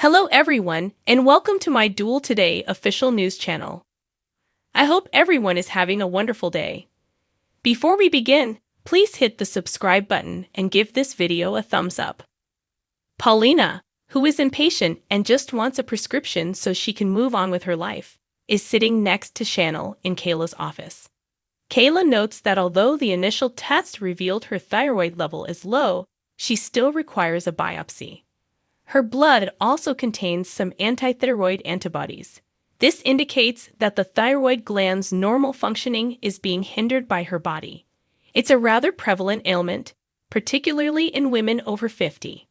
Hello everyone, and welcome to my Duel Today official news channel. I hope everyone is having a wonderful day. Before we begin, please hit the subscribe button and give this video a thumbs up. Paulina, who is impatient and just wants a prescription so she can move on with her life, is sitting next to Chanel in Kayla's office. Kayla notes that although the initial test revealed her thyroid level is low, she still requires a biopsy. Her blood also contains some antithyroid antibodies. This indicates that the thyroid gland's normal functioning is being hindered by her body. It's a rather prevalent ailment, particularly in women over 50.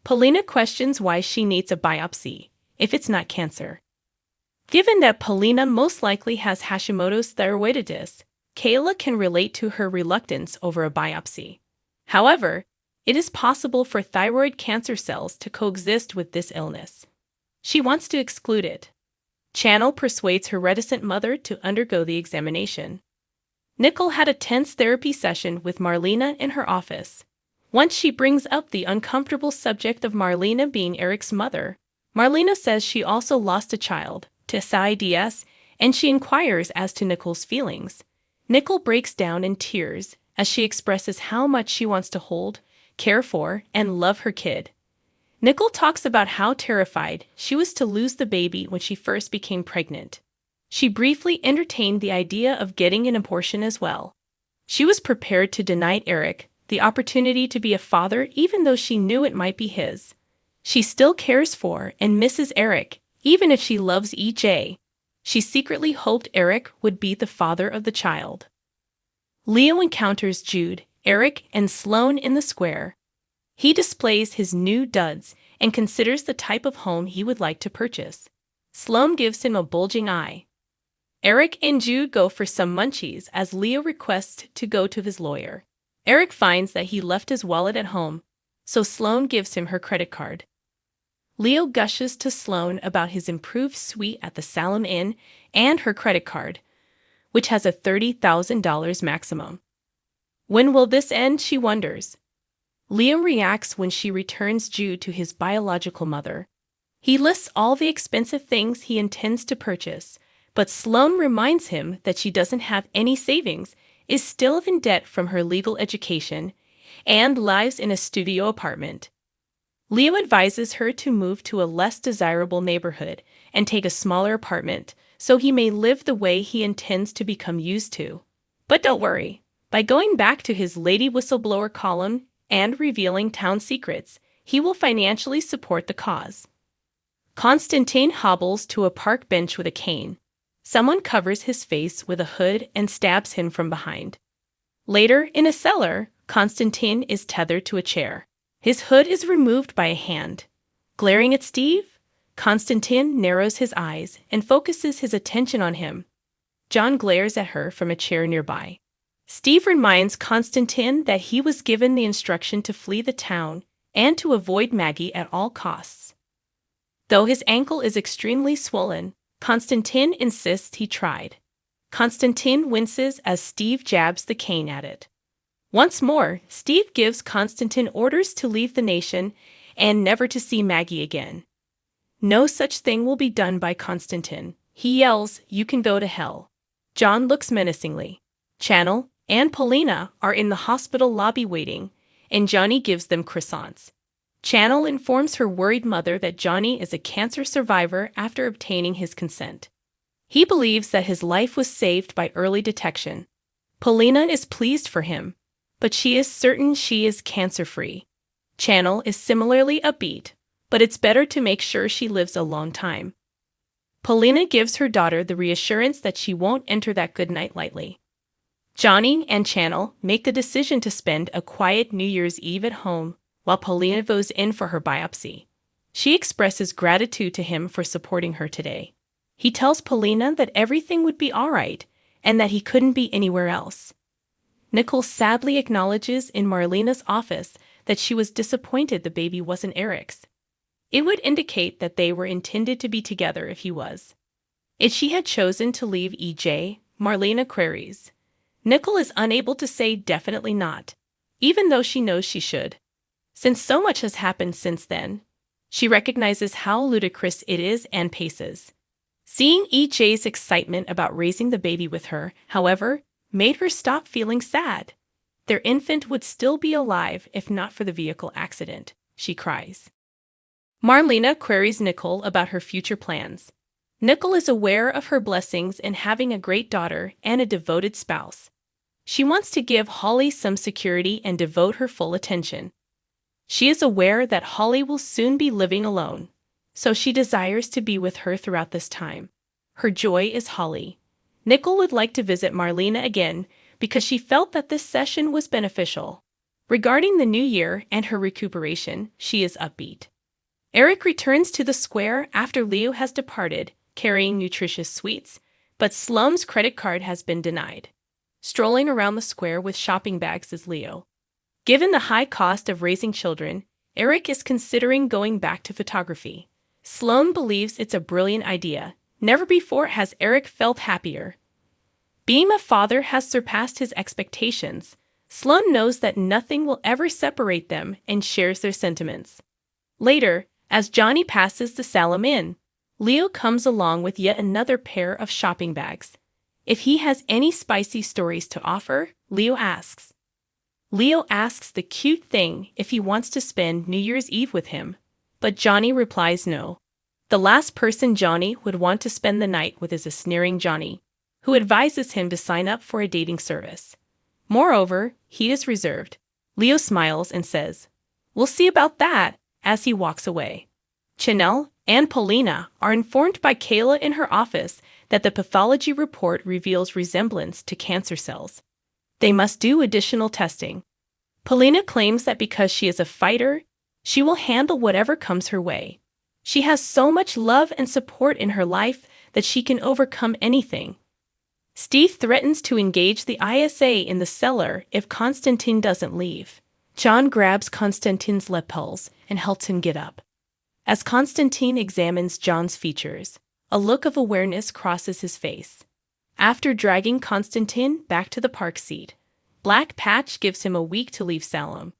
Paulina questions why she needs a biopsy, if it's not cancer. Given that Paulina most likely has Hashimoto's thyroiditis, Kayla can relate to her reluctance over a biopsy. However, it is possible for thyroid cancer cells to coexist with this illness. She wants to exclude it. Chanel persuades her reticent mother to undergo the examination. Nicole had a tense therapy session with Marlena in her office. Once she brings up the uncomfortable subject of Marlena being Eric's mother, Marlena says she also lost a child to SIDS, and she inquires as to Nicole's feelings. Nicole breaks down in tears as she expresses how much she wants to hold, care for, and love her kid. Nicole talks about how terrified she was to lose the baby when she first became pregnant. She briefly entertained the idea of getting an abortion as well. She was prepared to deny Eric the opportunity to be a father even though she knew it might be his. She still cares for and misses Eric, even if she loves EJ. She secretly hoped Eric would be the father of the child. Leo encounters Jude, Eric, and Sloane in the square. He displays his new duds and considers the type of home he would like to purchase. Sloane gives him a bulging eye. Eric and Jude go for some munchies as Leo requests to go to his lawyer. Eric finds that he left his wallet at home, so Sloane gives him her credit card. Leo gushes to Sloane about his improved suite at the Salem Inn and her credit card, which has a $30,000 maximum. When will this end, she wonders. Leo reacts when she returns Jude to his biological mother. He lists all the expensive things he intends to purchase, but Sloane reminds him that she doesn't have any savings, is still in debt from her legal education, and lives in a studio apartment. Leo advises her to move to a less desirable neighborhood and take a smaller apartment so he may live the way he intends to become used to. But don't worry. By going back to his lady whistleblower column and revealing town secrets, he will financially support the cause. Constantine hobbles to a park bench with a cane. Someone covers his face with a hood and stabs him from behind. Later, in a cellar, Constantine is tethered to a chair. His hood is removed by a hand. Glaring at Steve, Constantine narrows his eyes and focuses his attention on him. John glares at her from a chair nearby. Steve reminds Constantine that he was given the instruction to flee the town and to avoid Maggie at all costs. Though his ankle is extremely swollen, Constantine insists he tried. Constantine winces as Steve jabs the cane at it. Once more, Steve gives Constantine orders to leave the nation and never to see Maggie again. No such thing will be done by Constantine. He yells, "You can go to hell." John looks menacingly. Chanel and Paulina are in the hospital lobby waiting, and Johnny gives them croissants. Chanel informs her worried mother that Johnny is a cancer survivor after obtaining his consent. He believes that his life was saved by early detection. Paulina is pleased for him, but she is certain she is cancer-free. Chanel is similarly upbeat, but it's better to make sure she lives a long time. Paulina gives her daughter the reassurance that she won't enter that good night lightly. Johnny and Chanel make the decision to spend a quiet New Year's Eve at home while Paulina goes in for her biopsy. She expresses gratitude to him for supporting her today. He tells Paulina that everything would be all right and that he couldn't be anywhere else. Nicole sadly acknowledges in Marlena's office that she was disappointed the baby wasn't Eric's. It would indicate that they were intended to be together if he was. If she had chosen to leave EJ, Marlena queries. Nicole is unable to say definitely not, even though she knows she should. Since so much has happened since then, She recognizes how ludicrous it is and paces. Seeing EJ's excitement about raising the baby with her, however, made her stop feeling sad. Their infant would still be alive if not for the vehicle accident, she cries. Marlena queries Nicole about her future plans. Nicole is aware of her blessings in having a great daughter and a devoted spouse. She wants to give Holly some security and devote her full attention. She is aware that Holly will soon be living alone, so she desires to be with her throughout this time. Her joy is Holly. Nicole would like to visit Marlena again because she felt that this session was beneficial. Regarding the new year and her recuperation, she is upbeat. Eric returns to the square after Leo has departed, carrying nutritious sweets, but Slum's credit card has been denied. Strolling around the square with shopping bags is Leo. Given the high cost of raising children, Eric is considering going back to photography. Slum believes it's a brilliant idea. Never before has Eric felt happier. Being a father has surpassed his expectations. Slum knows that nothing will ever separate them and shares their sentiments. Later, as Johnny passes the Salem Inn, Leo comes along with yet another pair of shopping bags. If he has any spicy stories to offer, Leo asks. Leo asks the cute thing if he wants to spend New Year's Eve with him, but Johnny replies no. The last person Johnny would want to spend the night with is a sneering Johnny, who advises him to sign up for a dating service. Moreover, he is reserved. Leo smiles and says, "We'll see about that," as he walks away. Chanel and Paulina are informed by Kayla in her office that the pathology report reveals resemblance to cancer cells. They must do additional testing. Paulina claims that because she is a fighter, she will handle whatever comes her way. She has so much love and support in her life that she can overcome anything. Steve threatens to engage the ISA in the cellar if Konstantin doesn't leave. John grabs Konstantin's lapels and helps him get up. As Konstantin examines John's features, a look of awareness crosses his face. After dragging Konstantin back to the park seat, Black Patch gives him a week to leave Salem.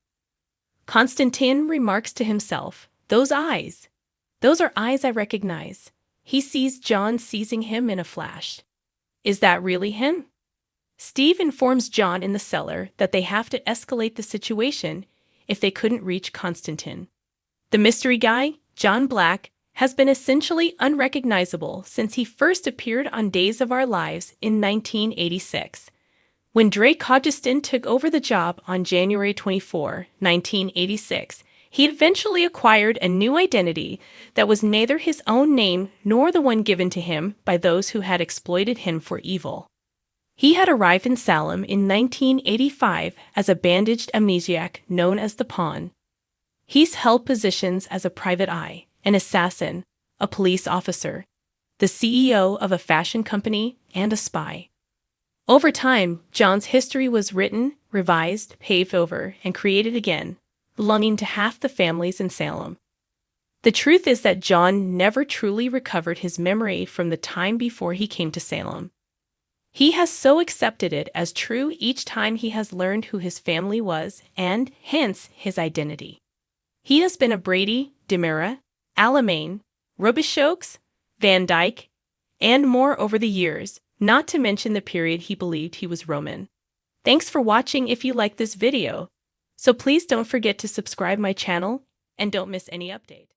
Konstantin remarks to himself, "Those eyes. Those are eyes I recognize." He sees John seizing him in a flash. Is that really him? Steve informs John in the cellar that they have to escalate the situation if they couldn't reach Konstantin. The mystery guy, John Black, has been essentially unrecognizable since he first appeared on Days of Our Lives in 1986. When Drake Hodgeston took over the job on January 24, 1986, he eventually acquired a new identity that was neither his own name nor the one given to him by those who had exploited him for evil. He had arrived in Salem in 1985 as a bandaged amnesiac known as the Pawn. He's held positions as a private eye, an assassin, a police officer, the CEO of a fashion company, and a spy. Over time, John's history was written, revised, paved over, and created again, belonging to half the families in Salem. The truth is that John never truly recovered his memory from the time before he came to Salem. He has so accepted it as true each time he has learned who his family was and, hence, his identity. He has been a Brady, Demira, Alamein, Robichaux, Van Dyke, and more over the years, not to mention the period he believed he was Roman. Thanks for watching if you like this video. So please don't forget to subscribe my channel and don't miss any update.